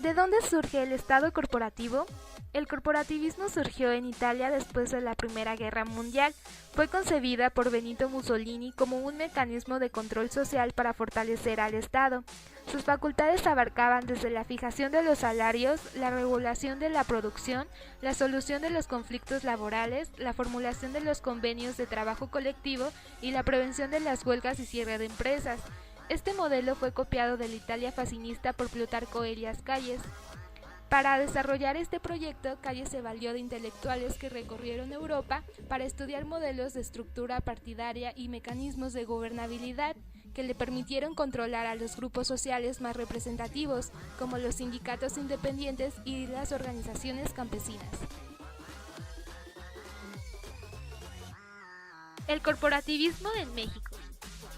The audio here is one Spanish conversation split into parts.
¿De dónde surge el Estado corporativo? El corporativismo surgió en Italia después de la Primera Guerra Mundial. Fue concebida por Benito Mussolini como un mecanismo de control social para fortalecer al Estado. Sus facultades abarcaban desde la fijación de los salarios, la regulación de la producción, la solución de los conflictos laborales, la formulación de los convenios de trabajo colectivo y la prevención de las huelgas y cierre de empresas. Este modelo fue copiado de la Italia fascista por Plutarco Elias Calles. Para desarrollar este proyecto, Calles se valió de intelectuales que recorrieron Europa para estudiar modelos de estructura partidaria y mecanismos de gobernabilidad que le permitieron controlar a los grupos sociales más representativos, como los sindicatos independientes y las organizaciones campesinas. El corporativismo en México.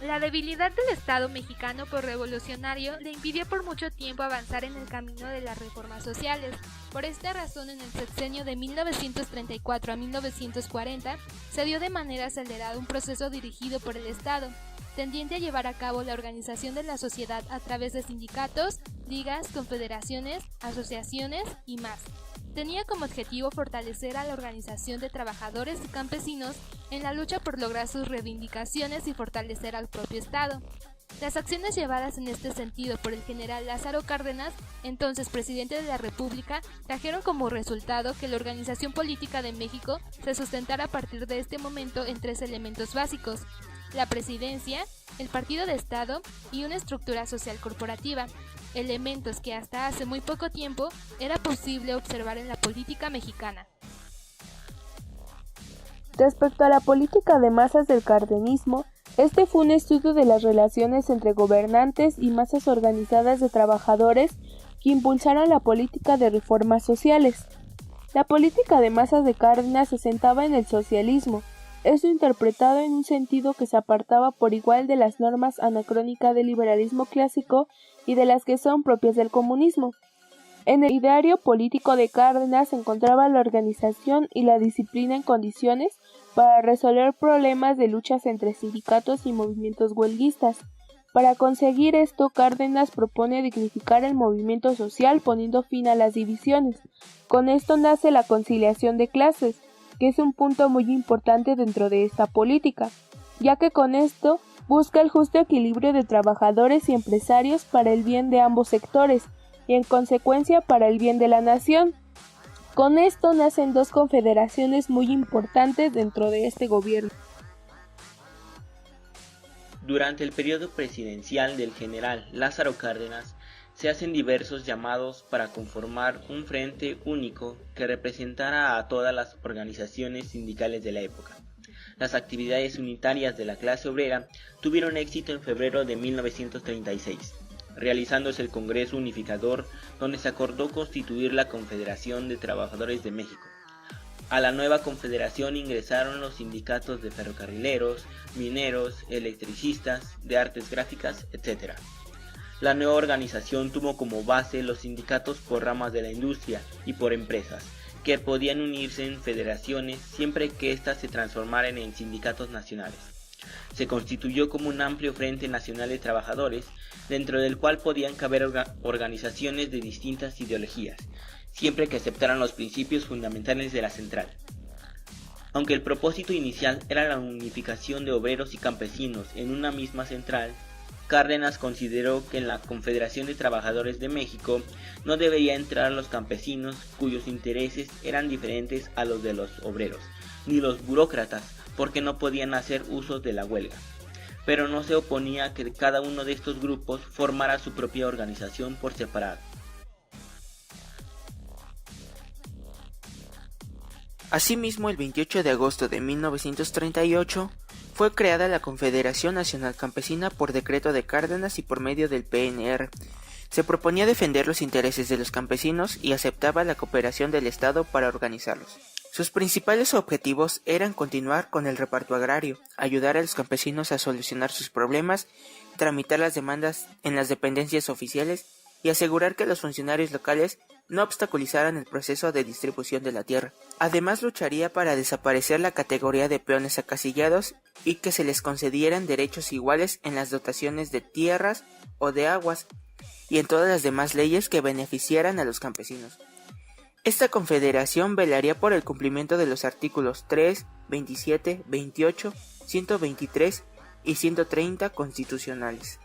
La debilidad del Estado mexicano revolucionario le impidió por mucho tiempo avanzar en el camino de las reformas sociales. Por esta razón, en el sexenio de 1934 a 1940, se dio de manera acelerada un proceso dirigido por el Estado, tendiente a llevar a cabo la organización de la sociedad a través de sindicatos, ligas, confederaciones, asociaciones y más. Tenía como objetivo fortalecer a la organización de trabajadores y campesinos en la lucha por lograr sus reivindicaciones y fortalecer al propio Estado. Las acciones llevadas en este sentido por el general Lázaro Cárdenas, entonces presidente de la República, trajeron como resultado que la organización política de México se sustentara a partir de este momento en tres elementos básicos: la presidencia, el partido de Estado y una estructura social corporativa, elementos que hasta hace muy poco tiempo era posible observar en la política mexicana. Respecto a la política de masas del cardenismo, este fue un estudio de las relaciones entre gobernantes y masas organizadas de trabajadores que impulsaron la política de reformas sociales. La política de masas de Cárdenas se sentaba en el socialismo, esto interpretado en un sentido que se apartaba por igual de las normas anacrónicas del liberalismo clásico y de las que son propias del comunismo. En el ideario político de Cárdenas se encontraba la organización y la disciplina en condiciones para resolver problemas de luchas entre sindicatos y movimientos huelguistas. Para conseguir esto, Cárdenas propone dignificar el movimiento social poniendo fin a las divisiones. Con esto nace la conciliación de clases, que es un punto muy importante dentro de esta política, ya que con esto busca el justo equilibrio de trabajadores y empresarios para el bien de ambos sectores, y en consecuencia para el bien de la nación. Con esto nacen dos confederaciones muy importantes dentro de este gobierno. Durante el periodo presidencial del general Lázaro Cárdenas, se hacen diversos llamados para conformar un frente único que representara a todas las organizaciones sindicales de la época. Las actividades unitarias de la clase obrera tuvieron éxito en febrero de 1936, realizándose el Congreso Unificador, donde se acordó constituir la Confederación de Trabajadores de México. A la nueva confederación ingresaron los sindicatos de ferrocarrileros, mineros, electricistas, de artes gráficas, etc. La nueva organización tuvo como base los sindicatos por ramas de la industria y por empresas, que podían unirse en federaciones siempre que éstas se transformaran en sindicatos nacionales. Se constituyó como un amplio Frente Nacional de Trabajadores, dentro del cual podían caber organizaciones de distintas ideologías, siempre que aceptaran los principios fundamentales de la central. Aunque el propósito inicial era la unificación de obreros y campesinos en una misma central, Cárdenas consideró que en la Confederación de Trabajadores de México no debería entrar los campesinos cuyos intereses eran diferentes a los de los obreros, ni los burócratas, porque no podían hacer uso de la huelga. Pero no se oponía a que cada uno de estos grupos formara su propia organización por separado. Asimismo, el 28 de agosto de 1938, fue creada la Confederación Nacional Campesina por decreto de Cárdenas y por medio del PNR. Se proponía defender los intereses de los campesinos y aceptaba la cooperación del Estado para organizarlos. Sus principales objetivos eran continuar con el reparto agrario, ayudar a los campesinos a solucionar sus problemas, tramitar las demandas en las dependencias oficiales y asegurar que los funcionarios locales no obstaculizaran el proceso de distribución de la tierra. Además, lucharía para desaparecer la categoría de peones acasillados y que se les concedieran derechos iguales en las dotaciones de tierras o de aguas, y en todas las demás leyes que beneficiaran a los campesinos. Esta confederación velaría por el cumplimiento de los artículos 3, 27, 28, 123 y 130 constitucionales.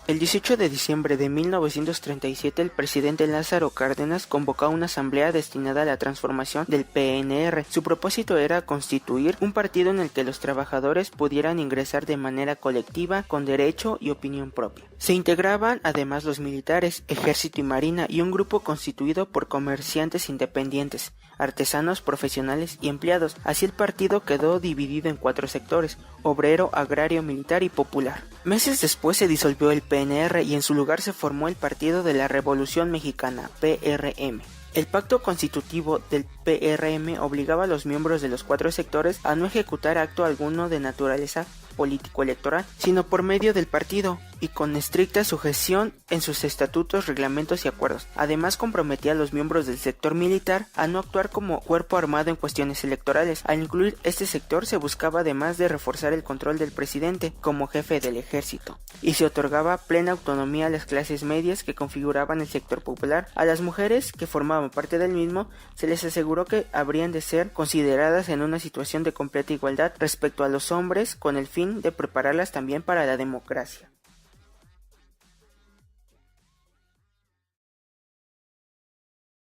El 18 de diciembre de 1937 el presidente Lázaro Cárdenas convocó a una asamblea destinada a la transformación del PNR. Su propósito era constituir un partido en el que los trabajadores pudieran ingresar de manera colectiva, con derecho y opinión propia. Se integraban además los militares, ejército y marina y un grupo constituido por comerciantes independientes, artesanos, profesionales y empleados. Así el partido quedó dividido en 4 sectores: obrero, agrario, militar y popular. Meses después se disolvió el PNR y en su lugar se formó el Partido de la Revolución Mexicana, PRM. El pacto constitutivo del PRM obligaba a los miembros de los 4 sectores a no ejecutar acto alguno de naturaleza político-electoral, sino por medio del partido y con estricta sujeción en sus estatutos, reglamentos y acuerdos. Además, comprometía a los miembros del sector militar a no actuar como cuerpo armado en cuestiones electorales. Al incluir este sector se buscaba además de reforzar el control del presidente como jefe del ejército, y se otorgaba plena autonomía a las clases medias que configuraban el sector popular. A las mujeres que formaban parte del mismo se les aseguró que habrían de ser consideradas en una situación de completa igualdad respecto a los hombres, con el fin de prepararlas también para la democracia.